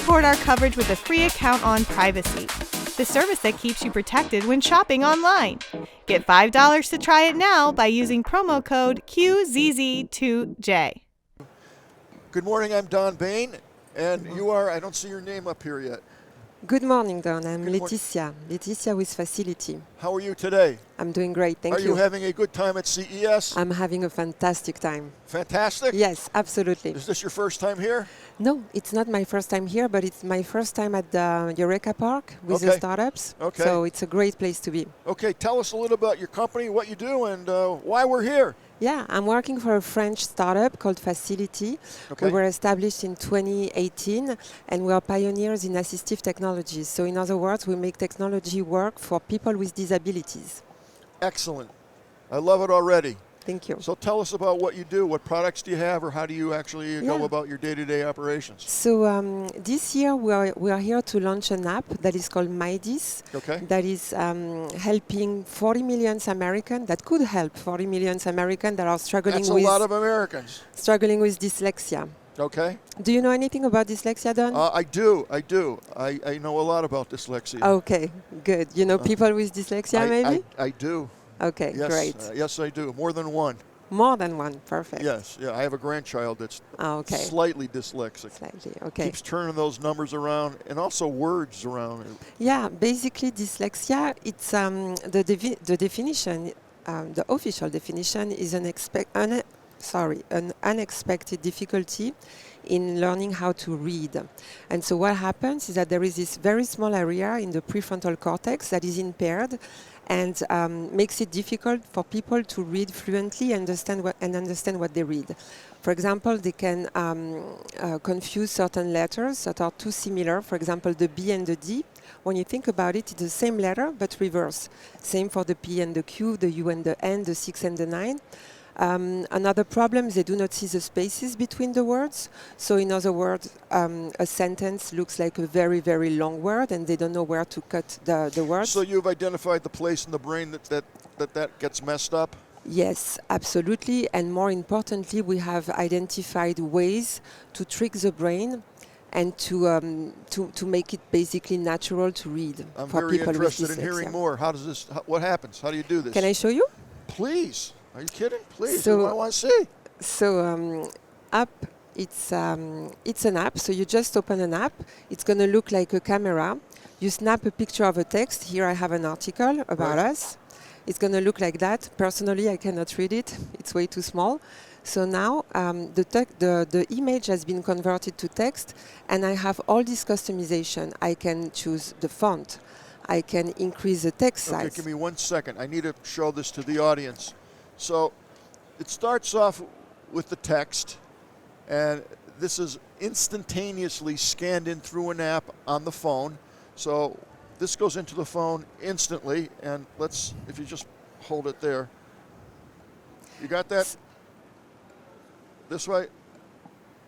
support our coverage with a free account on Privacy, the service that keeps you protected when shopping online. Get $5 to try it now by using promo code QZZ2J. Good morning, I'm Don Bain, and you are, I don't see your name up here yet. Good morning, Don. I'm Laetitia. Laetitia with FACIL'iti. How are you today? I'm doing great, thank you. Are you having a good time at CES? I'm having a fantastic time. Fantastic? Yes, absolutely. Is this your first time here? No, it's not my first time here, but it's my first time at the Eureka Park with the startups. Okay. So it's a great place to be. Okay, tell us a little about your company, what you do, and why we're here. Yeah, I'm working for a French startup called FACIL'iti. Okay. We were established in 2018, and we are pioneers in assistive technologies. So in other words, we make technology work for people with disabilities. Excellent. I love it already. Thank you. So tell us about what you do. What products do you have, or how do you actually go about your day-to-day operations? So this year we are here to launch an app that is called MYdys. Okay. That is helping 40 million Americans. That could help 40 million Americans that are struggling That's a lot of Americans. Struggling with dyslexia. Okay. Do you know anything about dyslexia, Don? I do. I know a lot about dyslexia. Okay, good. You know people with dyslexia, maybe? I do. Okay, yes, great. Yes, I do. More than one. More than one, perfect. Yes, yeah. I have a grandchild that's okay. Slightly dyslexic. Slightly, okay. Keeps turning those numbers around and also words around. Yeah, basically dyslexia, it's the definition, the official definition is an unexpected difficulty in learning how to read. And so what happens is that there is this very small area in the prefrontal cortex that is impaired and makes it difficult for people to read fluently and understand what they read. For example, they can confuse certain letters that are too similar. For example, the B and the D. When you think about it, it's the same letter but reverse. Same for the P and the Q, the U and the N, the 6 and the 9. Another problem is they do not see the spaces between the words. So in other words, a sentence looks like a very, very long word and they don't know where to cut the words. So you've identified the place in the brain that gets messed up? Yes, absolutely. And more importantly, we have identified ways to trick the brain and to make it basically natural to read for people with dyslexia. I'm very interested in hearing more. What happens? How do you do this? Can I show you? Please. Are you kidding? Please. So, I want to see. So app, it's an app. So you just open an app. It's going to look like a camera. You snap a picture of a text. Here I have an article about us. It's going to look like that. Personally, I cannot read it. It's way too small. So now the image has been converted to text, and I have all this customization. I can choose the font. I can increase the text size. Okay, give me 1 second. I need to show this to the audience. So it starts off with the text, and this is instantaneously scanned in through an app on the phone. So this goes into the phone instantly, and if you just hold it there. You got that? This way?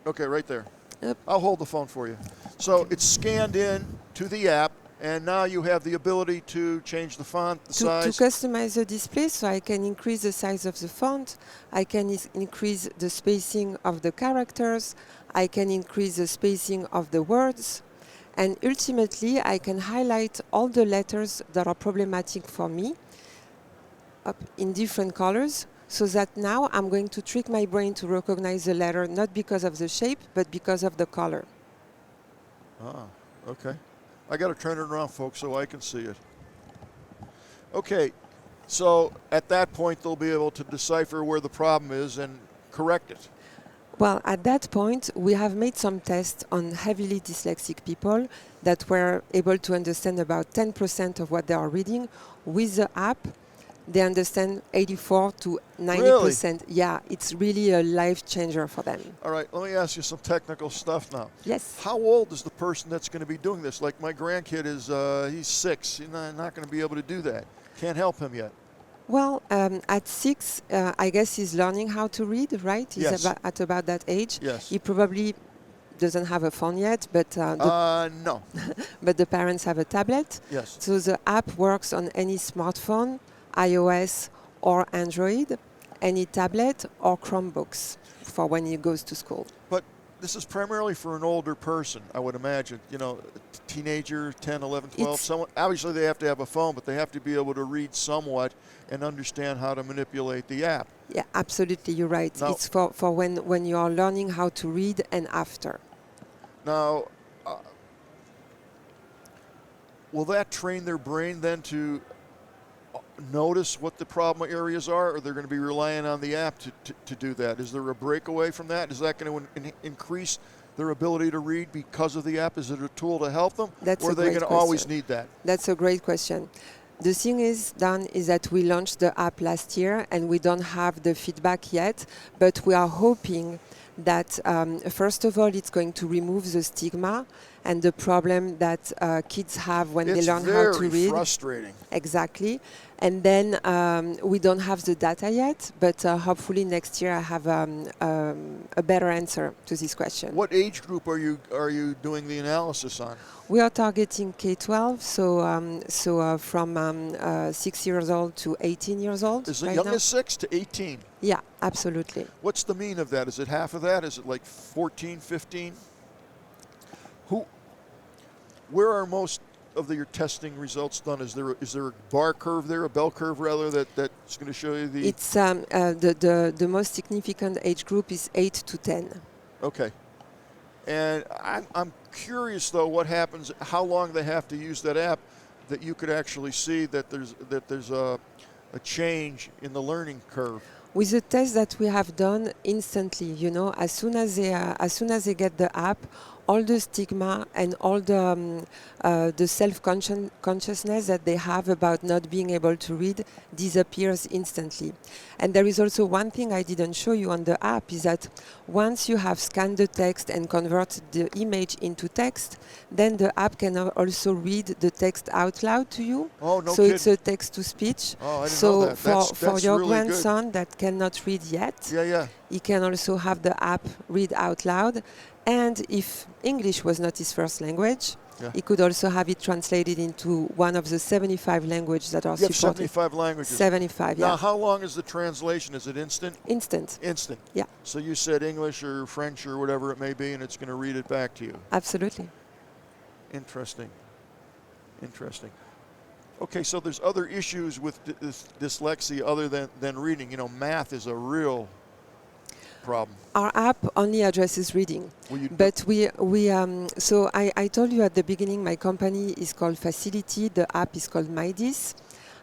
Okay, right there. Yep. I'll hold the phone for you. So it's scanned in to the app, and now you have the ability to change the font, the size. To customize the display, so I can increase the size of the font, I can increase the spacing of the characters, I can increase the spacing of the words, and ultimately I can highlight all the letters that are problematic for me up in different colors, so that now I'm going to trick my brain to recognize the letter not because of the shape, but because of the color. Ah, okay. I got to turn it around, folks, so I can see it. Okay, so at that point, they'll be able to decipher where the problem is and correct it. Well, at that point, we have made some tests on heavily dyslexic people that were able to understand about 10% of what they are reading. With the app, they understand 84 to 90%. Really? Yeah, it's really a life changer for them. All right, let me ask you some technical stuff now. Yes. How old is the person that's going to be doing this? Like my grandkid he's 6. He's not going to be able to do that. Can't help him yet. Well, at 6, I guess he's learning how to read, right? He's Yes. at about that age. Yes. He probably doesn't have a phone yet, but no. but the parents have a tablet. Yes. So the app works on any smartphone, iOS or Android, any tablet or Chromebooks for when he goes to school. But this is primarily for an older person, I would imagine. You know, teenager, 10, 11, 12. Someone, obviously, they have to have a phone, but they have to be able to read somewhat and understand how to manipulate the app. Yeah, absolutely. You're right. Now, it's for when you are learning how to read and after. Now, will that train their brain then to notice what the problem areas are, or they're going to be relying on the app to do that? Is there a breakaway from that? Is that going to increase their ability to read because of the app? Is it a tool to help them? Or are they going to always need that? That's a great question. The thing is, Dan, is that we launched the app last year and we don't have the feedback yet, but we are hoping that first of all, it's going to remove the stigma and the problem that kids have when they learn how to read. It's very frustrating. Exactly. And then we don't have the data yet, but hopefully next year I have a better answer to this question. What age group are you doing the analysis on? We are targeting K-12, so from 6 years old to 18 years old. Is it young as 6 to 18? Yeah, absolutely. What's the mean of that? Is it half of that? Is it like 14, 15? Where are most of your testing results done? Is there a bar curve there, a bell curve rather, that's going to show you the? It's the most significant age group is 8 to 10. Okay, and I'm curious though, what happens? How long they have to use that app that you could actually see that there's a change in the learning curve? With the test that we have done instantly, you know, as soon as they get the app, all the stigma and all the self-consciousness that they have about not being able to read disappears instantly. And there is also one thing I didn't show you on the app is that once you have scanned the text and converted the image into text, then the app can also read the text out loud to you. Oh, no so kidding. It's a text-to-speech. Oh, I didn't so know that. for your really grandson good. that cannot read yet, he can also have the app read out loud. And if English was not his first language, he could also have it translated into one of the 75 languages that are supported. 75 languages. 75, Now, how long is the translation? Is it instant? Instant. Instant. Yeah. So you said English or French or whatever it may be, and it's going to read it back to you. Absolutely. Interesting. Okay, so there's other issues with dyslexia other than reading. You know, math is a real problem. Our app only addresses reading, but so I told you at the beginning my company is called FACIL'iti, the app is called MYdys.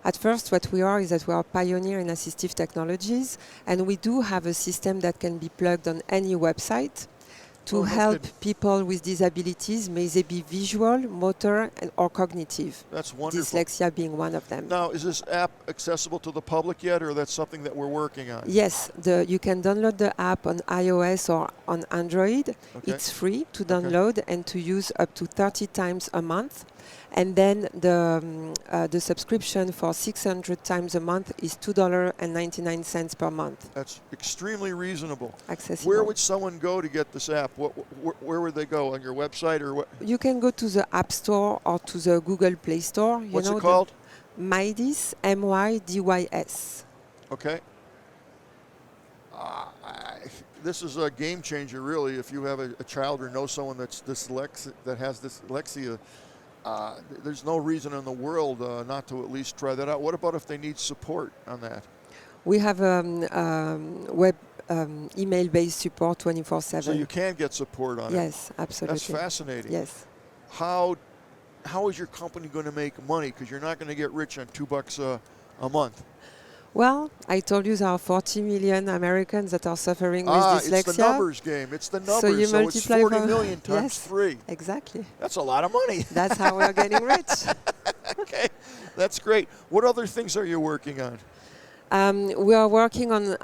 At first what we are is that we are a pioneer in assistive technologies, and we do have a system that can be plugged on any website to help people with disabilities, may they be visual, motor, or cognitive. That's wonderful. Dyslexia being one of them. Now, is this app accessible to the public yet, or that's something that we're working on? Yes, you can download the app on iOS or on Android. Okay. It's free to download and to use up to 30 times a month. And then the subscription for 600 times a month is $2.99 per month. That's extremely reasonable. Accessible. Where would someone go to get this app? Where would they go? On your website or what? You can go to the App Store or to the Google Play Store. What's it called? MYdys, MYdys. Okay. This is a game changer, really. If you have a child or know someone that has dyslexia, there's no reason in the world not to at least try that out. What about if they need support on that? We have web email-based support 24/7. So you can get support on it? Yes, absolutely. That's fascinating. Yes. How is your company going to make money? Because you're not going to get rich on $2 a month. Well, I told you there are 40 million Americans that are suffering with dyslexia. It's the numbers game. It's the numbers. So you multiply it's 40 million times 3. Exactly. That's a lot of money. That's how we're getting rich. Okay, that's great. What other things are you working on? We are working on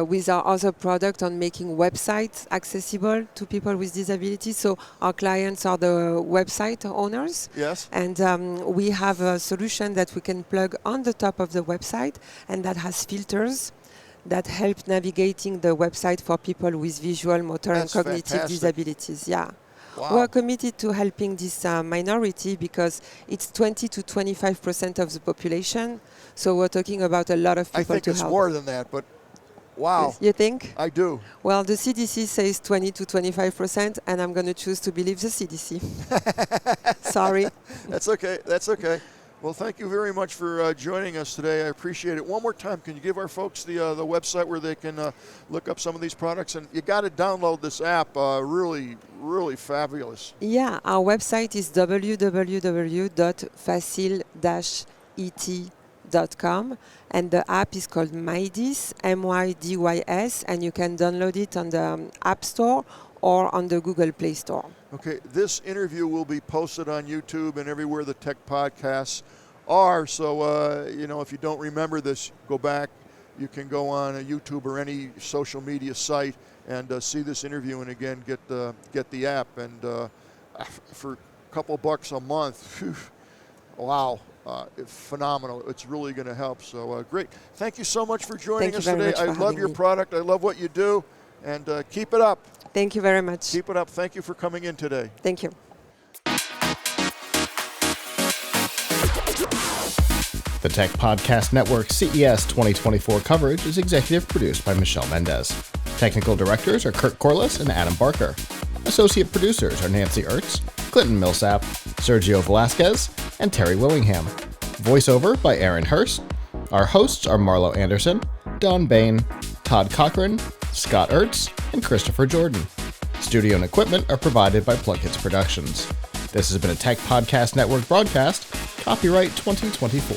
with our other product on making websites accessible to people with disabilities. So our clients are the website owners. Yes. And we have a solution that we can plug on the top of the website, and that has filters that help navigating the website for people with visual, motor, and cognitive disabilities. Yeah. Wow. We're committed to helping this minority because it's 20 to 25% of the population. So we're talking about a lot of people to help. I think it's more than that, but Wow. You think? I do. Well, the CDC says 20 to 25%, and I'm going to choose to believe the CDC. Sorry. That's okay. That's okay. Well, thank you very much for joining us today. I appreciate it. One more time, can you give our folks the website where they can look up some of these products? And you got to download this app. Really, really fabulous. Yeah, our website is www.facil-et.com, and the app is called MYdys, MYdys, and you can download it on the App Store or on the Google Play Store. Okay, this interview will be posted on YouTube and everywhere the tech podcasts are. So, if you don't remember this, go back. You can go on YouTube or any social media site and see this interview, and again get the app. And for a couple bucks a month, phew, wow, it's phenomenal. It's really going to help. So great. Thank you so much for joining us today. I love your product. I love what you do, and keep it up. Thank you very much. Keep it up. Thank you for coming in today. Thank you. The Tech Podcast Network CES 2024 coverage is executive produced by Michelle Mendez. Technical directors are Kurt Corliss and Adam Barker. Associate producers are Nancy Ertz, Clinton Millsap, Sergio Velasquez, and Terry Willingham. Voiceover by Aaron Hurst. Our hosts are Marlo Anderson, Don Bain, Todd Cochran, Scott Ertz, and Christopher Jordan. Studio and equipment are provided by PLUGHITZ Productions. This has been a Tech Podcast Network broadcast, copyright 2024.